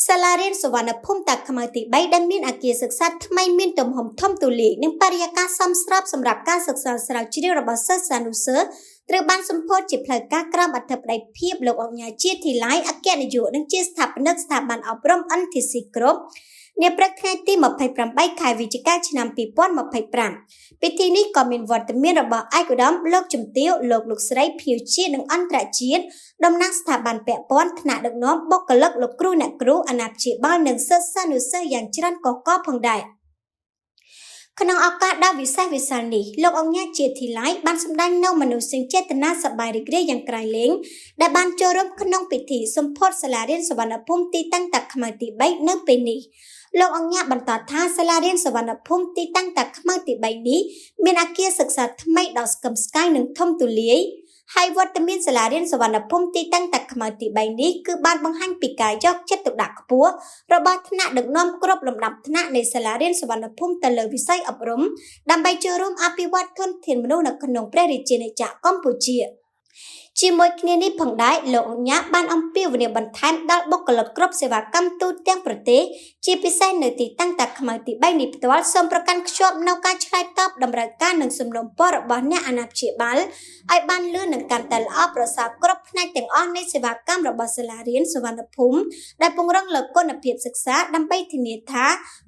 សាលារៀនសុវណ្ណភូមិតាខ្មៅទី3ដែលមានអគារសិក្សាថ្មីមានទំហំធំទូលាយនិងបរិយាកាសសមស្របសម្រាប់ការសិក្សាស្រាវជ្រាវរបស់សិស្សានុសិស្សត្រូវបានសម្ពោធជាផ្លូវការក្រោមអធិបតីភាពលោកអញ្ញាជាធីឡៃអគ្គនាយកនិងជាស្ថាបនិកស្ថាប័នអប់រំ NTC គ្រប់នាព្រឹកថ្ងៃទី28ខែវិច្ឆិកាឆ្នាំ2025ពិធីនេះក៏មានវត្តមានរបស់ឯកឧត្តមលោកជំទាវលោកស្រីភៀវជាតិនិងអន្តរជាតិតំណាងស្ថាប័នពាក់ព័ន្ធថ្នាក់ដឹកនាំបុគ្គលិកលោកគ្រូអ្នកគ្រូអាណាព្យាបាលនិងសិស្សានុសិស្សយ៉ាងច្រើនកកផងដែរក្នុងឱកាសដ៏វិសេសវិសាលនេះលោកអញ្ញាជាធីឡៃបានសម្ដែងនូវមនោសញ្ចេតនាសប្បាយរីករាយយ៉ាងក្រៃលែងដែលបានចូលរួមក្នុងពិធីសម្ពោធសាលារៀនសុវណ្ណភូមិទីតាំងតាខ្មៅទី3នៅពេលនេះលោកអញ្ញាបន្តថាសាលារៀនសុវណ្ណភូមិទីតាំងតាខ្មៅទី3នេះមានអគារសិក្សាថ្មីដ៏ស្កឹមស្កៃនិងធំទូលាយហើយវត្តមានសាលារៀនសុវណ្ណភូមិទីតាំងតាខ្មៅទី3នេះគឺបានបង្ហាញពីការយកចិត្តទុកដាក់ខ្ពស់របស់ថ្នាក់ដឹកនាំគ្រប់លំដាប់ថ្នាក់នៃសាលារៀនសុវណ្ណភូមិទៅលើវិស័យអប់រំដើម្បីចូលរួមអភិវឌ្ឍធនធានមនុស្សនៅក្នុងព្រះរាជាណាចក្រកម្ពុជាជាមួយគ្នានេះផងដែរលោកអញ្ញាបានអំពាវនាវបន្ថែមដល់បុគ្គលិកគ្រប់សេវាកម្មទូទាំងប្រទេសជាពិសេសនៅទីតាំងតាខ្មៅទី3នេះផ្ទាល់សូមប្រកាន់ខ្ជាប់នូវការឆ្លើយតបតម្រូវការនិងសំណុំពររបស់អ្នកអាណាព្យាបាលឲ្យបានលឿននិងកាន់តែល្អប្រសើរគ្រប់ផ្នែកទាំងអស់នៃសេវាកម្មរបស់សាលារៀនសុវណ្ណភូមិដែលពង្រឹងលើគុណភាពសិក្សាដើម្បីធានាថា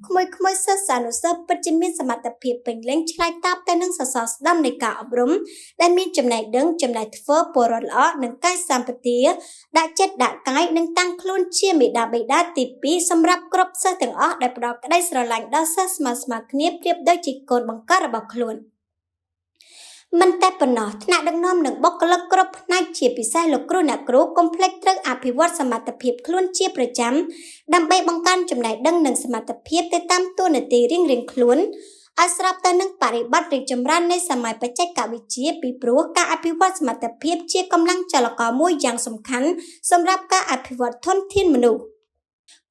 ក្មួយៗសិស្សានុសិស្សពិតជាមានសមត្ថភាពពេញលេញឆ្លើយតបទៅនឹងសសរស្តម្ភនៃការអប់រំដែលមានចំណេះដឹងចំណេះធ្វើពលរដ្ឋល្អនិងកាយសម្បទាដាក់ចិត្តដាក់កាយនិងតាំងខ្លួនជាមេដាបេដាទី2សម្រាប់គ្រប់សិស្សទាំងអស់ដែលផ្ដល់ក្តីស្រឡាញ់ដល់សិស្សស្មើៗគ្នាប្រៀបដូចជាកូនបង្កើតរបស់ខ្លួនមិនតែប៉ុណ្ណោះថ្នាក់ដឹកនាំនិងបុគ្គលិកគ្រប់ផ្នែកជាពិសេសលោកគ្រូអ្នកគ្រូកុំភ្លេចត្រូវអភិវឌ្ឍសមត្ថភាពខ្លួនជាប្រចាំដើម្បីបង្កើនចំណេះដឹងនិងសមត្ថភាពទៅតាមតួនាទីរៀងៗខ្លួនឲ្យស្របទៅនឹងបរិបទរីកចម្រើននៃសម័យបច្ចេកវិទ្យាពីព្រោះការអភិវឌ្ឍសមត្ថភាពជាកម្លាំងចលករមួយយ៉ាងសំខាន់សម្រាប់ការអភិវឌ្ឍធនធានមនុស្ស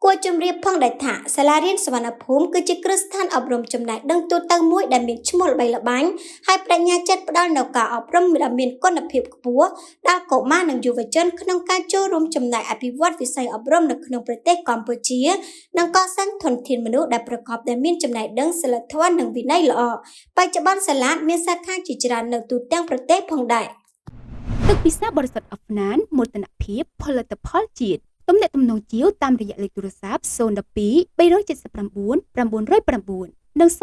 គួរជម្រាបផងដែរថាសាលារៀនសុវណ្ណភូមិគឺជាគ្រឹះស្ថានអប់រំចំណេះដឹងទូទៅមួយដែលមានឈ្មោះល្បីល្បាញហើយបញ្ញាចិត្តផ្ដល់នូវការអប់រំដែលមានគុណភាពខ្ពស់ដល់កុមារនិងយុវជនក្នុងការចូលរួមចំណែកអភិវឌ្ឍវិស័យអប់រំនៅក្នុងប្រទេសកម្ពុជានិងកសាងធនធានមនុស្សដែលប្រកបដោយមានចំណេះដឹងសីលធម៌និងវិន័យល្អបច្ចុប្បន្នសាលាមានសាខាជាច្រើននៅទូទាំងប្រទេសផងដែរទឹកពិសាបរិសុទ្ធអហ្វណានមោទនភាពផលិតផលជាតិទំនាក់ទំនងជាវតាមរយៈលេខទូរស័ព្ទ012 379 909និង071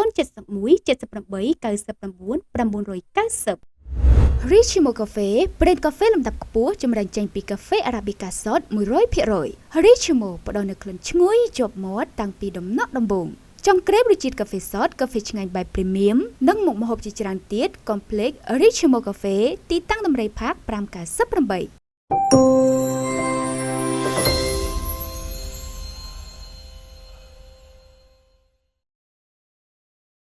78 99 990 Richimo Cafe ប្រេនកាហ្វេលំដាប់ខ្ពស់ចម្រាញ់ចេញពីកាហ្វេ Arabica Shot 100% Richimo ផ្ដល់នូវក្លិនឈ្ងុយជាប់មាត់តាំងពីដំណក់ដំបូងចង់ក្រេបរសជាតិកាហ្វេ Shot កាហ្វេឆ្ងាញ់បែប Premium និងមុខម្ហូបជាច្រើនទៀត Complex Richimo Cafe ទីតាំងដំរីផាក598